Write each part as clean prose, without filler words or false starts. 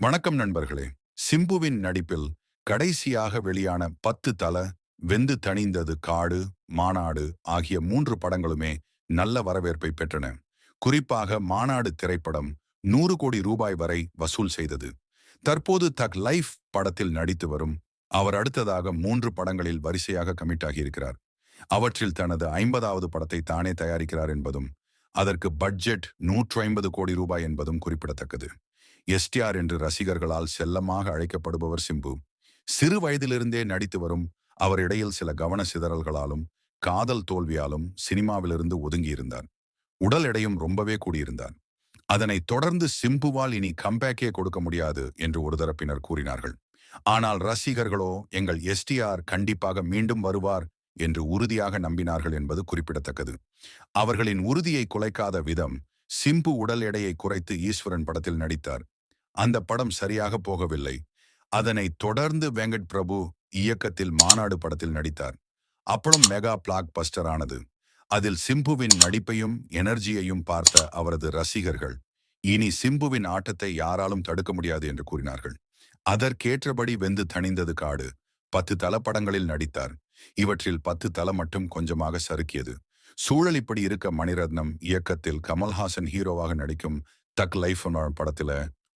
வணக்கம் நண்பர்களே. சிம்புவின் நடிப்பில் கடைசியாக வெளியான 10 தல, வெந்து தணிந்தது காடு, மாநாடு ஆகிய 3 படங்களுமே நல்ல வரவேற்பை பெற்றன. குறிப்பாக மாநாடு திரைப்படம் 100 கோடி ரூபாய் வரை வசூல் செய்தது. தற்போது தக் லைஃப் படத்தில் நடித்து வரும் அவர் அடுத்ததாக 3 படங்களில் வரிசையாக கமிட் ஆகியிருக்கிறார். அவற்றில் தனது 50வது படத்தை தானே தயாரிக்கிறார் என்பதும், அதற்கு பட்ஜெட் 150 கோடி ரூபாய் என்பதும் குறிப்பிடத்தக்கது. எஸ்டிஆர் என்று ரசிகர்களால் செல்லமாக அழைக்கப்படுபவர் சிம்பு. சிறு வயதிலிருந்தே நடித்து வரும் அவர் இடையில் சில கவன சிதறல்களாலும் காதல் தோல்வியாலும் சினிமாவிலிருந்து ஒதுங்கியிருந்தார். உடல் எடையும் ரொம்பவே கூடியிருந்தார். அதனைத் தொடர்ந்து சிம்புவால் இனி கம்பேக்கே கொடுக்க முடியாது என்று ஒரு தரப்பினர் கூறினார்கள். ஆனால் ரசிகர்களோ எங்கள் எஸ்டிஆர் கண்டிப்பாக மீண்டும் வருவார் என்று உறுதியாக நம்பினார்கள் என்பது குறிப்பிடத்தக்கது. அவர்களின் உறுதியை குலைக்காத விதம் சிம்பு உடல் எடையை குறைத்து ஈஸ்வரன் படத்தில் நடித்தார். அந்த படம் சரியாக போகவில்லை. அதனைத் தொடர்ந்து வெங்கட் பிரபு இயக்கத்தில் மாநாடு படத்தில் நடித்தார். அப்படம் மெகா பிளாக் பஸ்டர் ஆனது. அதில் சிம்புவின் நடிப்பையும் எனர்ஜியையும் பார்த்த அவரது ரசிகர்கள் இனி சிம்புவின் ஆட்டத்தை யாராலும் தடுக்க முடியாது என்று கூறினார்கள். அதற்கேற்றபடி வெந்து தணிந்தது காடு 10 தல படங்களில் நடித்தார். இவற்றில் 10 தல மட்டும் கொஞ்சமாக சறுக்கியது. சூழல் இப்படி இருக்க மணிரத்னம் இயக்கத்தில் கமல்ஹாசன் ஹீரோவாக நடிக்கும் தக் லைஃப் படத்துல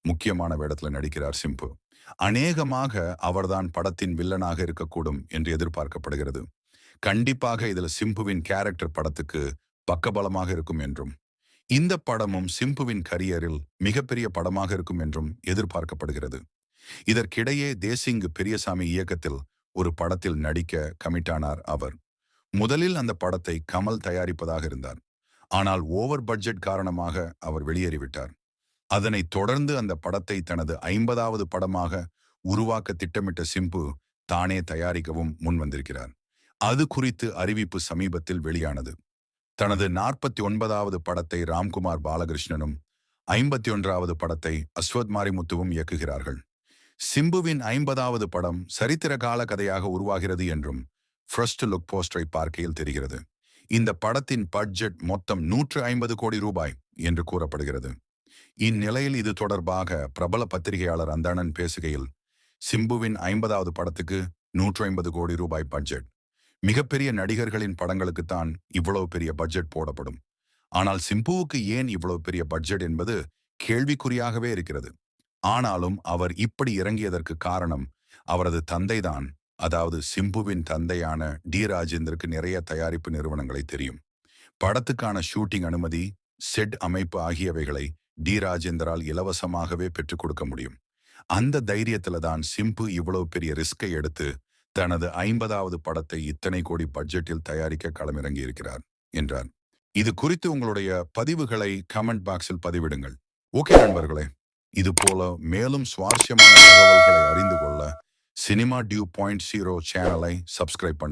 முக்கியமான வேடத்துல நடிக்கிறார் சிம்பு. அநேகமாக அவர்தான் படத்தின் வில்லனாக இருக்கக்கூடும் என்று எதிர்பார்க்கப்படுகிறது. கண்டிப்பாக இதில் சிம்புவின் கேரக்டர் படத்துக்கு பக்கபலமாக இருக்கும் என்றும், இந்த படமும் சிம்புவின் கரியரில் மிகப்பெரிய படமாக இருக்கும் என்றும் எதிர்பார்க்கப்படுகிறது. இதற்கிடையே தேசிங்கு பெரியசாமி இயக்கத்தில் ஒரு படத்தில் நடிக்க கமிட்டானார் அவர். முதலில் அந்த படத்தை கமல் தயாரிப்பதாக இருந்தார். ஆனால் ஓவர் பட்ஜெட் காரணமாக அவர் வெளியேறிவிட்டார். அதனைத் தொடர்ந்து அந்த படத்தை தனது 50வது படமாக உருவாக்க திட்டமிட்ட சிம்பு தானே தயாரிக்கவும் முன் வந்திருக்கிறார். அது குறித்து அறிவிப்பு சமீபத்தில் வெளியானது. தனது 49வது படத்தை ராம்குமார் பாலகிருஷ்ணனும் 51வது படத்தை அஸ்வத் மாரிமுத்துவும் இயக்குகிறார்கள். சிம்புவின் 50வது படம் சரித்திர கால கதையாக உருவாகிறது என்றும் ஃபர்ஸ்ட் லுக் போஸ்டரை பார்க்கையில் தெரிகிறது. இந்த படத்தின் பட்ஜெட் மொத்தம் 150 கோடி ரூபாய் என்று கூறப்படுகிறது. இந்நிலையில் இது தொடர்பாக பிரபல பத்திரிகையாளர் அந்தணன் பேசுகையில், சிம்புவின் 50வது படத்துக்கு 150 கோடி ரூபாய் பட்ஜெட். மிகப்பெரிய நடிகர்களின் படங்களுக்குத்தான் இவ்வளவு பெரிய பட்ஜெட் போடப்படும். ஆனால் சிம்புவுக்கு ஏன் இவ்வளவு பெரிய பட்ஜெட் என்பது கேள்விக்குறியாகவே இருக்கிறது. ஆனாலும் அவர் இப்படி இறங்கியதற்கு காரணம் அவரது தந்தைதான். அதாவது சிம்புவின் தந்தையான டி ராஜேந்தருக்கு நிறைய தயாரிப்பு நிறுவனங்களை தெரியும். படத்துக்கான ஷூட்டிங் அனுமதி, செட் அமைப்பு ஆகியவைகளை டி ராஜேந்தரால் இலவசமாகவே பெற்றுக் கொடுக்க முடியும். அந்த தைரியத்துல தான் சிம்பு இவ்வளவு பெரிய ரிஸ்கை எடுத்து தனது 50வது படத்தை இத்தனை கோடி பட்ஜெட்டில் தயாரிக்க களமிறங்கி இருக்கிறார் என்றார். இது குறித்து உங்களுடைய பதிவுகளை கமெண்ட் பாக்ஸில் பதிவிடுங்கள். ஓகே நண்பர்களே, இது போல மேலும் சுவாரஸ்யமான தகவல்களை அறிந்து கொள்ள சினிமா டியூ.0 சேனலை சப்ஸ்கிரைப் பண்ணுங்க.